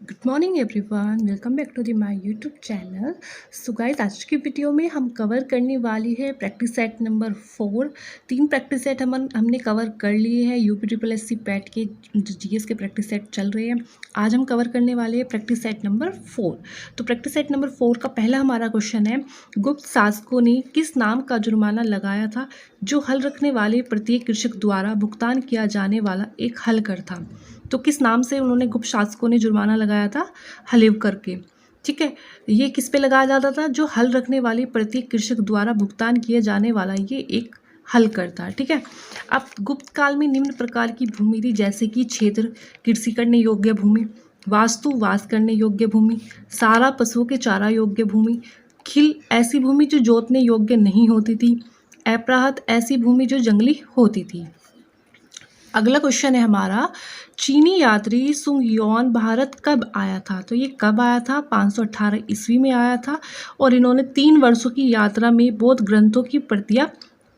Good morning everyone, welcome back to the my YouTube channel. So guys, आज की video में हम cover करने वाली है practice set number 4। 3 practice set हमने कवर कर लिए हैं। यूपी पैट के जो जीएस के प्रैक्टिस सेट चल रहे हैं। आज हम कवर करने वाले हैं प्रैक्टिस सेट नंबर 4। तो प्रैक्टिस सेट नंबर 4 का पहला हमारा क्वेश्चन है, गुप्त शासकों ने किस नाम का जुर्माना लगाया था जो हल रखने वाले प्रत्येक कृषक द्वारा भुगतान किया जाने वाला एक हल कर था। तो किस नाम से उन्होंने गुप्त शासकों ने जुर्माना लगाया था? हलेव करके। ठीक है, ये किस पे लगाया जाता था? जो हल रखने वाली प्रत्येक कृषक द्वारा भुगतान किए जाने वाला ये एक हल करता। ठीक है, अब गुप्त काल में निम्न प्रकार की भूमि थी, जैसे कि क्षेत्र कृषि करने योग्य भूमि, वास्तु वास करने योग्य भूमि, सारा पशुओं के चारा योग्य भूमि, खिल ऐसी भूमि जो जोतने योग्य नहीं होती थी, अपराहत ऐसी भूमि जो जंगली होती थी। अगला क्वेश्चन है हमारा, चीनी यात्री सुंग युआन भारत कब आया था? तो ये कब आया था? 518 ईस्वी में आया था और इन्होंने 3 वर्षों की यात्रा में बौद्ध ग्रंथों की प्रतियां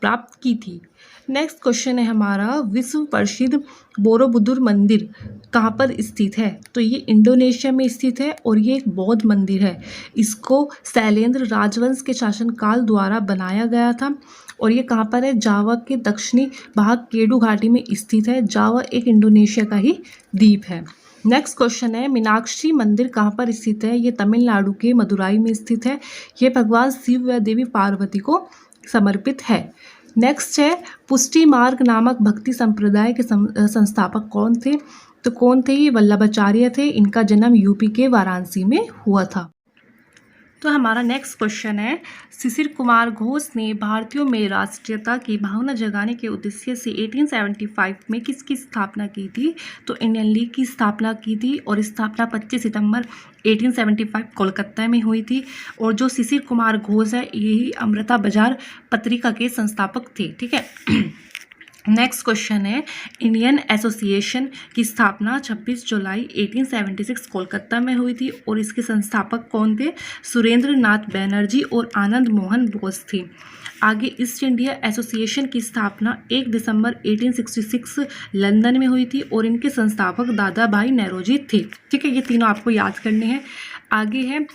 प्राप्त की थी। नेक्स्ट क्वेश्चन है हमारा, विश्व प्रसिद्ध बोरोबुदुर मंदिर कहाँ पर स्थित है? तो ये इंडोनेशिया में स्थित है और ये एक बौद्ध मंदिर है। इसको शैलेंद्र राजवंश के शासनकाल द्वारा बनाया गया था और ये कहाँ पर है? जावा के दक्षिणी भाग केडू घाटी में स्थित है। जावा एक इंडोनेशिया का ही द्वीप है। नेक्स्ट क्वेश्चन है, मीनाक्षी मंदिर कहाँ पर स्थित है? ये तमिलनाडु के मदुराई में स्थित है। ये भगवान शिव व देवी पार्वती को समर्पित है। नेक्स्ट है, पुष्टि मार्ग नामक भक्ति संप्रदाय के संस्थापक कौन थे? तो कौन थे? ये वल्लभाचार्य थे। इनका जन्म यूपी के वाराणसी में हुआ था। तो हमारा नेक्स्ट क्वेश्चन है, शिशिर कुमार घोष ने भारतीयों में राष्ट्रीयता की भावना जगाने के उद्देश्य से 1875 में किसकी स्थापना की थी? तो इंडियन लीग की स्थापना की थी और स्थापना 25 सितंबर 1875 कोलकाता में हुई थी। और जो शिशिर कुमार घोष है यही अमृता बाजार पत्रिका के संस्थापक थे। ठीक है। नेक्स्ट क्वेश्चन है, इंडियन एसोसिएशन की स्थापना 26 जुलाई 1876 कोलकाता में हुई थी और इसके संस्थापक कौन थे? सुरेंद्र नाथ बैनर्जी और आनंद मोहन बोस थे। आगे ईस्ट इंडिया एसोसिएशन की स्थापना 1 दिसंबर 1866 लंदन में हुई थी और इनके संस्थापक दादा भाई नौरोजी थे। ठीक है, ये तीनों आपको याद करने हैं। आगे है,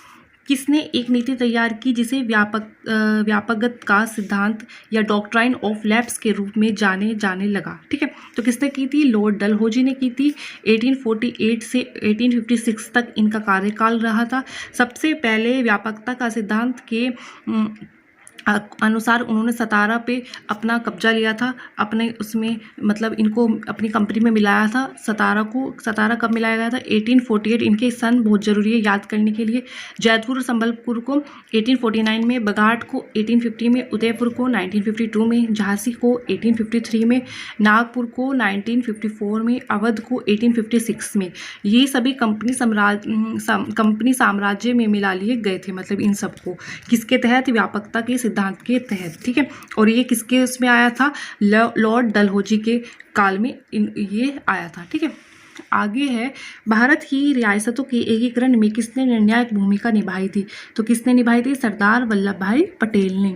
किसने एक नीति तैयार की जिसे व्यापकगत का सिद्धांत या डॉक्ट्राइन ऑफ लैप्स के रूप में जाने लगा? ठीक है, तो किसने की थी? लॉर्ड डलहौजी ने की थी। 1848 से 1856 तक इनका कार्यकाल रहा था। सबसे पहले व्यापकता का सिद्धांत के अनुसार उन्होंने सतारा पे अपना कब्जा लिया था। अपने उसमें मतलब इनको अपनी कंपनी में मिलाया था। सतारा कब मिलाया गया था? 1848। इनके सन बहुत ज़रूरी है याद करने के लिए। जैतपुर संबलपुर को 1849 में, बघाट को 1850 में, उदयपुर को 1952 में, झांसी को 1853 में, नागपुर को 1954 में, अवध को 1856 में। ये सभी कंपनी साम्राज्य में मिला लिए गए थे। मतलब इन सबको किसके तहत? व्यापकता के सिद्धांत के तहत। ठीक है, और ये किसके उसमें आया था? लॉर्ड डलहौजी के काल में ये आया था। ठीक है, आगे है, भारत की रियासतों के एकीकरण में किसने निर्णायक भूमिका निभाई थी? तो किसने निभाई थी? सरदार वल्लभ भाई पटेल ने।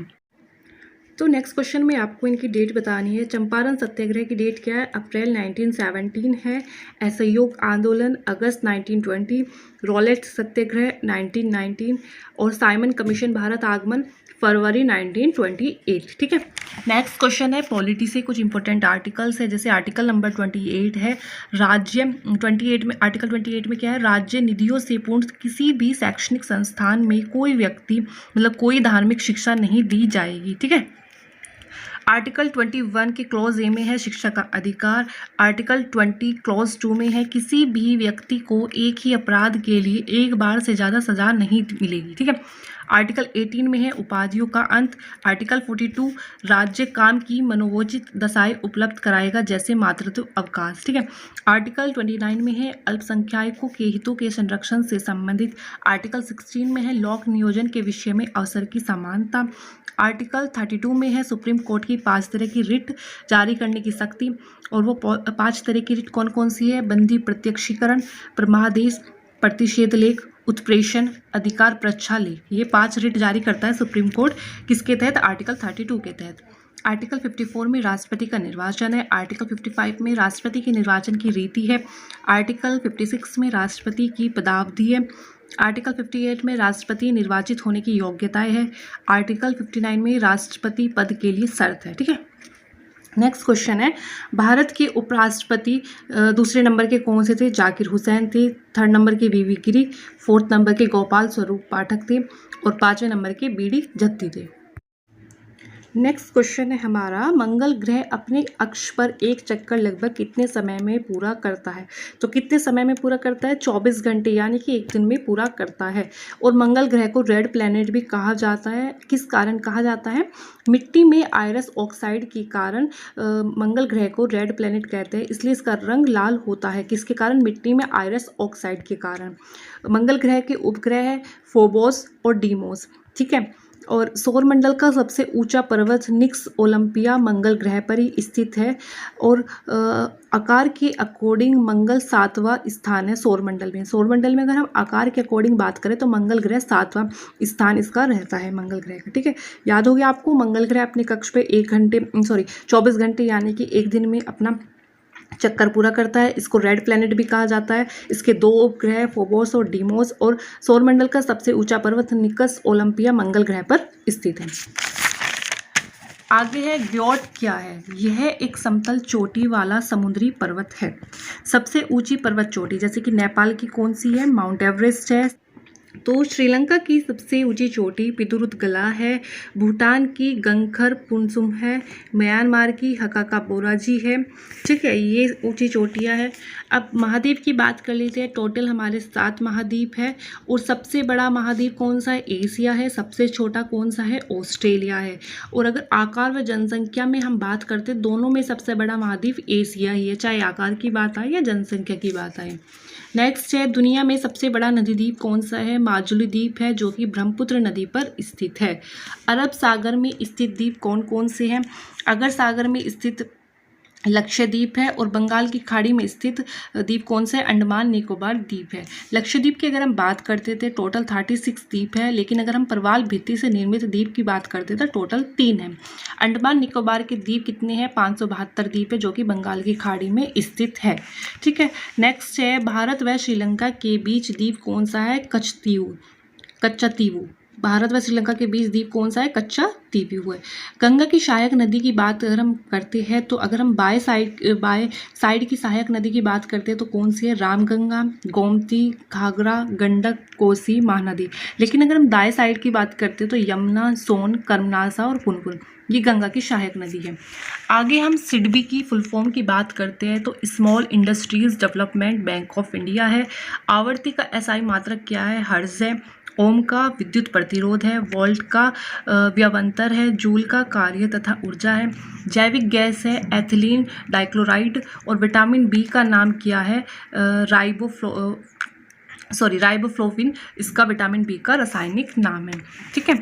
तो नेक्स्ट क्वेश्चन में आपको इनकी डेट बतानी है। चंपारण सत्याग्रह की डेट क्या है? अप्रैल 1917 है। असहयोग आंदोलन अगस्त 1920, रॉलेट सत्याग्रह 1919 और साइमन कमीशन भारत आगमन फरवरी 1928। ठीक है, नेक्स्ट क्वेश्चन है, पॉलिटी से कुछ इंपॉर्टेंट आर्टिकल्स है। जैसे आर्टिकल नंबर 28 है, राज्य 28 में, आर्टिकल 28 में क्या है? राज्य निधियों से पूर्ण किसी भी शैक्षणिक संस्थान में कोई व्यक्ति मतलब कोई धार्मिक शिक्षा नहीं दी जाएगी। ठीक है। आर्टिकल 21 के क्लॉज ए में है शिक्षा का अधिकार। आर्टिकल 20 क्लॉज 2 में है किसी भी व्यक्ति को एक ही अपराध के लिए एक बार से ज़्यादा सजा नहीं मिलेगी। ठीक है। आर्टिकल 18 में है उपाधियों का अंत। आर्टिकल 42 राज्य काम की मनोवोचित दशाएं उपलब्ध कराएगा जैसे मातृत्व अवकाश। ठीक है। आर्टिकल 29 में है अल्पसंख्यकों के हितों के संरक्षण से संबंधित। आर्टिकल 16 में है लोक नियोजन के विषय में अवसर की समानता। आर्टिकल 32 में है सुप्रीम कोर्ट की 5 तरह की रिट जारी करने की शक्ति। और वो 5 तरह की रिट कौन कौन सी है? बंदी प्रत्यक्षीकरण, परमादेश, प्रतिषेध लेख, उत्प्रेषण, अधिकार प्रच्छा लेख। ये 5 रिट जारी करता है सुप्रीम कोर्ट। किसके तहत? आर्टिकल 32 के तहत। आर्टिकल 54 में राष्ट्रपति का निर्वाचन है। आर्टिकल 55 में राष्ट्रपति के निर्वाचन की रीति है। आर्टिकल 56 में राष्ट्रपति की पदावधि है। आर्टिकल 58 में राष्ट्रपति निर्वाचित होने की योग्यताएं है। आर्टिकल 59 में राष्ट्रपति पद के लिए शर्त है। ठीक है, नेक्स्ट क्वेश्चन है, भारत के उपराष्ट्रपति दूसरे नंबर के कौन से थे? जाकिर हुसैन थे। थर्ड नंबर के वीवी गिरी, फोर्थ नंबर के गोपाल स्वरूप पाठक थे और पांचवें नंबर के बीडी जत्ती थे। नेक्स्ट क्वेश्चन है हमारा, मंगल ग्रह अपने अक्ष पर एक चक्कर लगभग कितने समय में पूरा करता है? तो कितने समय में पूरा करता है? 24 घंटे, यानी कि एक दिन में पूरा करता है। और मंगल ग्रह को रेड प्लैनेट भी कहा जाता है। किस कारण कहा जाता है? मिट्टी में आयरस ऑक्साइड के कारण मंगल ग्रह को रेड प्लैनेट कहते हैं, इसलिए इसका रंग लाल होता है। किसके कारण? मिट्टी में आयरस ऑक्साइड के कारण। मंगल ग्रह के उपग्रह है फोबोस और डीमोस। ठीक है, और सौरमंडल का सबसे ऊंचा पर्वत निक्स ओलंपिया मंगल ग्रह पर ही स्थित है। और आकार के अकॉर्डिंग मंगल 7वां स्थान है सौरमंडल में। सौरमंडल में अगर हम आकार के अकॉर्डिंग बात करें तो मंगल ग्रह 7वां स्थान इसका रहता है, मंगल ग्रह का। ठीक है, याद हो गया आपको? मंगल ग्रह अपने कक्ष पे 24 घंटे यानी कि एक दिन में अपना चक्कर पूरा करता है। इसको रेड प्लैनेट भी कहा जाता है। इसके दो उपग्रह फोबोस और डीमोस, और सौरमंडल का सबसे ऊंचा पर्वत निकस ओलंपिया मंगल ग्रह पर स्थित है। आगे है, ग्योट क्या है? यह एक समतल चोटी वाला समुद्री पर्वत है। सबसे ऊंची पर्वत चोटी, जैसे कि नेपाल की कौन सी है? माउंट एवरेस्ट है। तो श्रीलंका की सबसे ऊंची चोटी पितुरुतगला है। भूटान की गंगखर पुनसुम है। म्यांमार की हकाकापोराजी है। ठीक है, ये ऊंची चोटियां हैं। अब महाद्वीप की बात कर लेते हैं। टोटल हमारे 7 महाद्वीप है। और सबसे बड़ा महाद्वीप कौन सा है? एशिया है। सबसे छोटा कौन सा है? ऑस्ट्रेलिया है। और अगर आकार व जनसंख्या में हम बात करते हैं, दोनों में सबसे बड़ा महाद्वीप एशिया ही है, चाहे आकार की बात आए या जनसंख्या की बात आए। नेक्स्ट है, दुनिया में सबसे बड़ा नदी द्वीप कौन सा है? माजुली द्वीप है, जो कि ब्रह्मपुत्र नदी पर स्थित है। अरब सागर में स्थित द्वीप कौन कौन से हैं? अगर सागर में स्थित लक्षद्वीप है। और बंगाल की खाड़ी में स्थित द्वीप कौन सा है? अंडमान निकोबार द्वीप है। लक्षद्वीप की अगर हम बात करते थे टोटल 36 द्वीप है, लेकिन अगर हम प्रवाल भित्ति से निर्मित द्वीप की बात करते थे टोटल 3 है। अंडमान निकोबार के द्वीप कितने हैं? 572 द्वीप है, जो कि बंगाल की खाड़ी में स्थित है। ठीक है, नेक्स्ट है, भारत व श्रीलंका के बीच द्वीप कौन सा है? कच्चा तीवू। भारत व श्रीलंका के बीच द्वीप कौन सा है? कच्चा तीवू है। गंगा की सहायक नदी की बात अगर हम करते हैं, तो अगर हम बाय साइड की सहायक नदी की बात करते हैं तो कौन सी है? रामगंगा, गोमती, घाघरा, गंडक, कोसी, महानदी। लेकिन अगर हम दाएं साइड की बात करते हैं तो यमुना, सोन, कर्मनासा और पुनपुन, ये गंगा की सहायक नदी है। आगे हम सिडबी की फुल फॉर्म की बात करते हैं तो small industries development bank of India है। आवर्ती का एसआई मात्रक क्या है? हर्ज है। ओम का विद्युत प्रतिरोध है। वोल्ट का व्यवंतर है। जूल का कार्य तथा ऊर्जा है। जैविक गैस है एथिलीन डाइक्लोराइड। और विटामिन बी का नाम क्या है? राइबोफ्लोविन, इसका विटामिन बी का रासायनिक नाम है। ठीक है,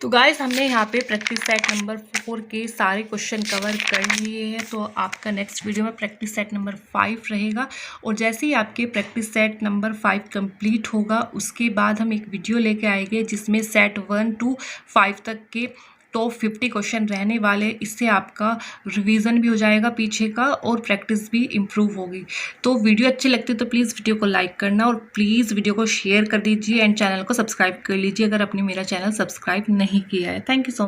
तो गाइस हमने यहाँ पे प्रैक्टिस सेट नंबर 4 के सारे क्वेश्चन कवर कर लिए हैं। तो आपका नेक्स्ट वीडियो में प्रैक्टिस सेट नंबर 5 रहेगा। और जैसे ही आपके प्रैक्टिस सेट नंबर 5 कंप्लीट होगा, उसके बाद हम एक वीडियो लेके आएंगे जिसमें सेट 1 to 5 तक के टॉप 50 क्वेश्चन रहने वाले। इससे आपका रिवीजन भी हो जाएगा पीछे का और प्रैक्टिस भी इम्प्रूव होगी। तो वीडियो अच्छी लगती है तो प्लीज़ वीडियो को लाइक करना और प्लीज़ वीडियो को शेयर कर दीजिए एंड चैनल को सब्सक्राइब कर लीजिए अगर आपने मेरा चैनल सब्सक्राइब नहीं किया है। Thank you so much.